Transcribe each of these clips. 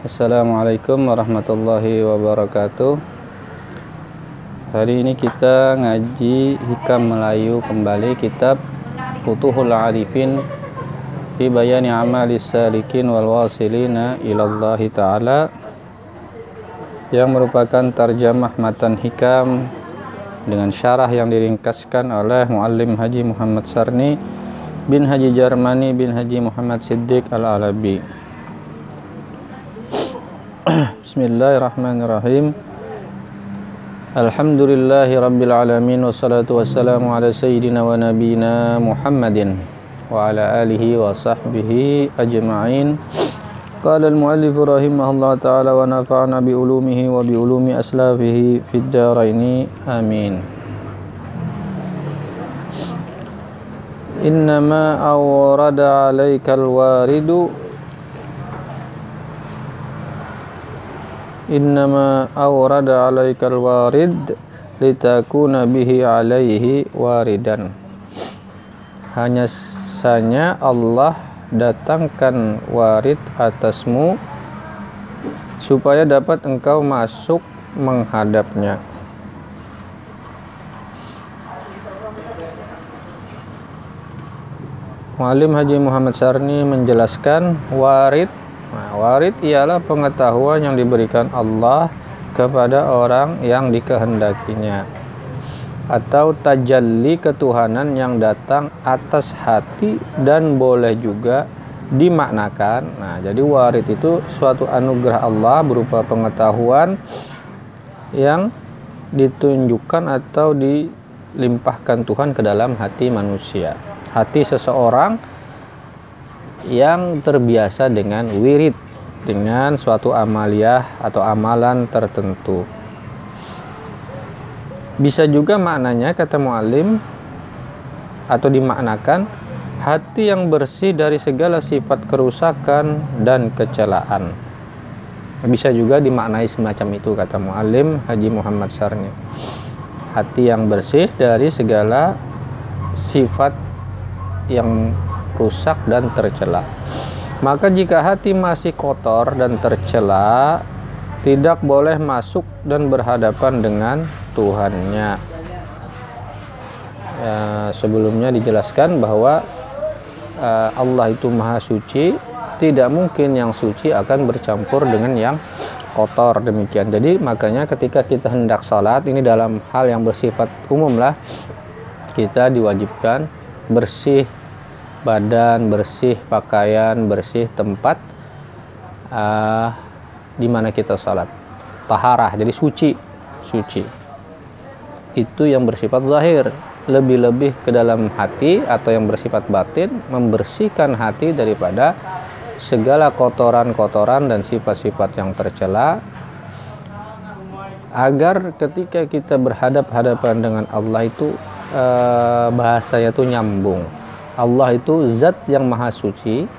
Assalamualaikum warahmatullahi wabarakatuh. Hari ini kita ngaji Hikam Melayu kembali, kitab Futuhul Arifin fi bayani amalis salikin wal wasilina ilallahi ta'ala, yang merupakan tarjamah matan hikam dengan syarah yang diringkaskan oleh Muallim Haji Muhammad Sarni bin Haji Jarmani bin Haji Muhammad Siddiq Al-Alabi. Bismillahirrahmanirrahim. Alhamdulillahi rabbil alamin, wassalatu wassalamu ala sayyidina wa nabiyina Muhammadin wa ala alihi wa sahbihi ajma'in. Qala al-muallif rahimahullah ta'ala wa nafa'na bi ulumihi wa bi ulumi aslafihi fid daraini amin. Innama awrada 'alaikal waridu Innama awrada 'alaikal warid litakuna bihi 'alaihi waridan. Hanya saja Allah datangkan warid atasmu supaya dapat engkau masuk menghadapnya. Muallim Haji Muhammad Sarni menjelaskan warid. Warid ialah pengetahuan yang diberikan Allah kepada orang yang dikehendakinya, atau tajalli ketuhanan yang datang atas hati, dan boleh juga dimaknakan. Jadi warid itu suatu anugerah Allah berupa pengetahuan yang ditunjukkan atau dilimpahkan Tuhan ke dalam hati manusia, hati seseorang yang terbiasa dengan wirid, dengan suatu amaliyah atau amalan tertentu. Bisa juga maknanya, kata muallim, atau dimaknakan hati yang bersih dari segala sifat kerusakan dan kecelaan. Bisa juga dimaknai semacam itu, kata muallim Haji Muhammad Sarni. Hati yang bersih dari segala sifat yang rusak dan tercela. Maka jika hati masih kotor dan tercela, tidak boleh masuk dan berhadapan dengan Tuhannya. Sebelumnya dijelaskan bahwa Allah itu maha suci, tidak mungkin yang suci akan bercampur dengan yang kotor, demikian. Jadi makanya ketika kita hendak sholat, ini dalam hal yang bersifat umum lah, kita diwajibkan bersih badan, bersih pakaian, bersih tempat di mana kita sholat. Taharah, jadi suci. Itu yang bersifat zahir. Lebih-lebih ke dalam hati atau yang bersifat batin, membersihkan hati daripada segala kotoran-kotoran dan sifat-sifat yang tercela, agar ketika kita berhadap-hadapan dengan Allah itu bahasanya itu nyambung. Allah itu zat yang maha suci,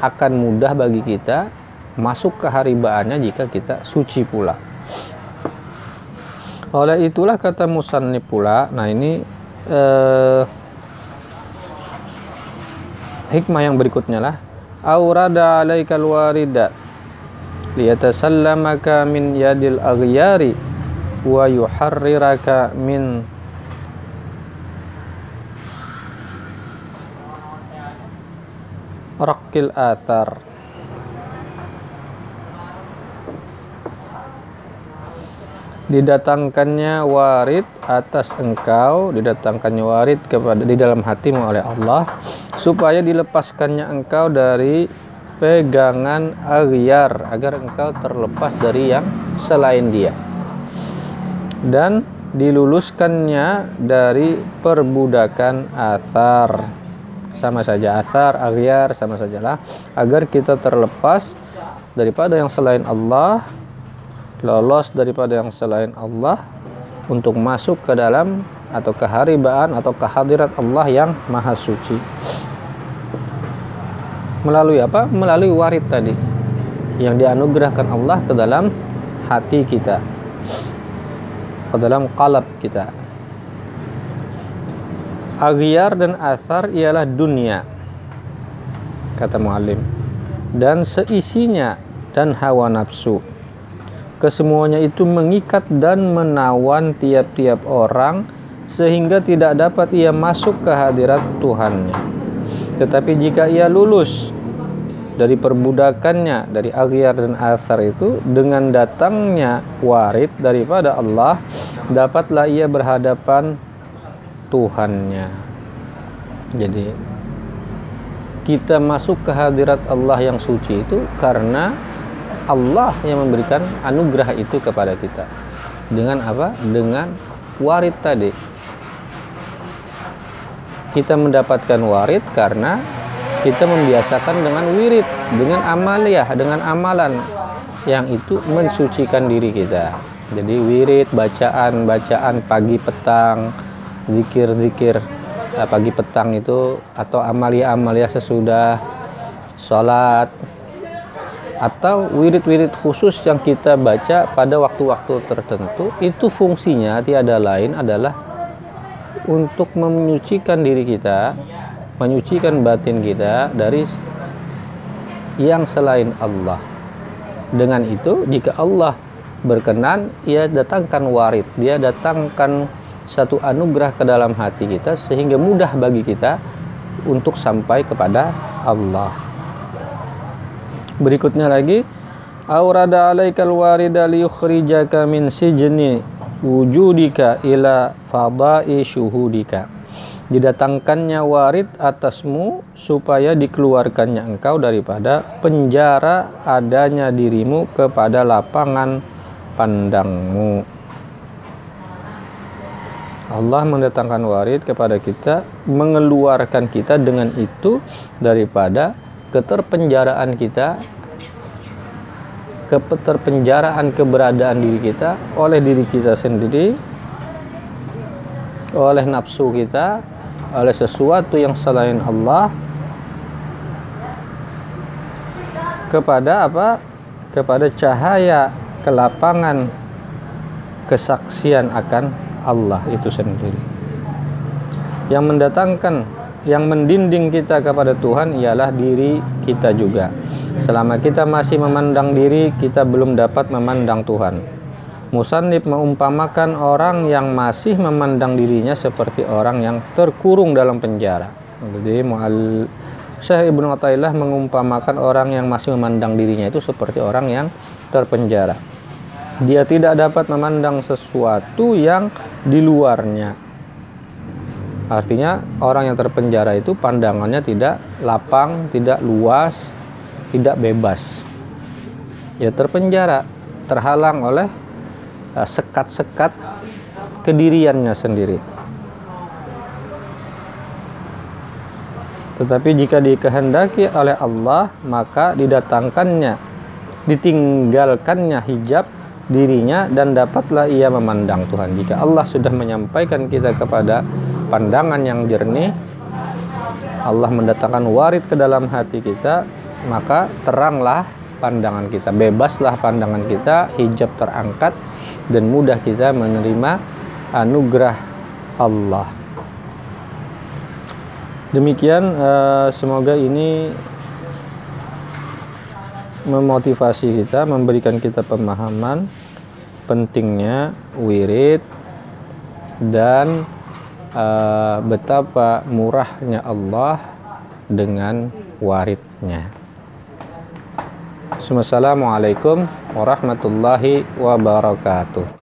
akan mudah bagi kita masuk ke haribaannya jika kita suci pula. Oleh itulah kata musannif pula, ini hikmah yang berikutnya lah, aurada 'alaikal warida liyatasallamaka min yadil aghyari wa yuharriraka min rakil athar. Didatangkannya warid atas engkau, didatangkannya warid kepada di dalam hatimu oleh Allah, supaya dilepaskannya engkau dari pegangan aghyar, agar engkau terlepas dari yang selain dia, dan diluluskannya dari perbudakan athar. Sama saja, athar, aghyar, sama sajalah, agar kita terlepas daripada yang selain Allah, lolos daripada yang selain Allah, untuk masuk ke dalam atau keharibaan atau kehadirat Allah yang maha suci. Melalui apa? Melalui warid tadi yang dianugerahkan Allah ke dalam hati kita, ke dalam qalb kita. Aghyar dan athar ialah dunia, kata muallim. dan seisinya dan hawa nafsu. Kesemuanya itu mengikat dan menawan tiap-tiap orang sehingga tidak dapat ia masuk ke hadirat Tuhannya. Tetapi jika ia lulus dari perbudakannya, dari aghyar dan athar itu, dengan datangnya warid daripada Allah, dapatlah ia berhadapan Tuhannya. Jadi kita masuk ke hadirat Allah yang suci itu karena Allah yang memberikan anugerah itu kepada kita. Dengan apa? Dengan warid tadi. Kita mendapatkan warid karena kita membiasakan dengan wirid, dengan amaliyah, dengan amalan yang itu mensucikan diri kita. Jadi wirid, bacaan pagi petang, zikir pagi petang itu, atau amalia sesudah sholat, atau wirid khusus yang kita baca pada waktu-waktu tertentu, itu fungsinya tiada lain adalah untuk menyucikan diri kita, menyucikan batin kita dari yang selain Allah. Dengan itu, jika Allah berkenan, ia datangkan warid, dia datangkan satu anugerah ke dalam hati kita sehingga mudah bagi kita untuk sampai kepada Allah. Berikutnya lagi, aurada alaikal warida liyukhrijaka min sijni wujudika ila fadai syuhudika. Didatangkannya warid atasmu supaya dikeluarkannya engkau daripada penjara adanya dirimu kepada lapangan pandangmu. Allah mendatangkan warid kepada kita, mengeluarkan kita dengan itu daripada keterpenjaraan kita, keterpenjaraan keberadaan diri kita oleh diri kita sendiri, oleh nafsu kita, oleh sesuatu yang selain Allah, kepada apa? Kepada cahaya kelapangan kesaksian akan Allah itu sendiri. Yang mendatangkan, yang mendinding kita kepada Tuhan ialah diri kita juga. Selama kita masih memandang diri, kita belum dapat memandang Tuhan. Musannif mengumpamakan orang yang masih memandang dirinya seperti orang yang terkurung dalam penjara. Jadi Syekh Ibnu Athaillah mengumpamakan orang yang masih memandang dirinya itu seperti orang yang terpenjara. Dia tidak dapat memandang sesuatu yang di luarnya. Artinya orang yang terpenjara itu pandangannya tidak lapang, tidak luas, tidak bebas. Ya terpenjara, terhalang oleh sekat-sekat kediriannya sendiri. Tetapi jika dikehendaki oleh Allah, maka ditinggalkannya hijab dirinya dan dapatlah ia memandang Tuhan. Jika Allah sudah menyampaikan kita kepada pandangan yang jernih, Allah mendatangkan warid ke dalam hati kita, maka teranglah pandangan kita, bebaslah pandangan kita, hijab terangkat, dan mudah kita menerima anugerah Allah. Demikian, semoga ini memotivasi kita, memberikan kita pemahaman pentingnya wirid dan betapa murahnya Allah dengan waridnya. Assalamualaikum warahmatullahi wabarakatuh.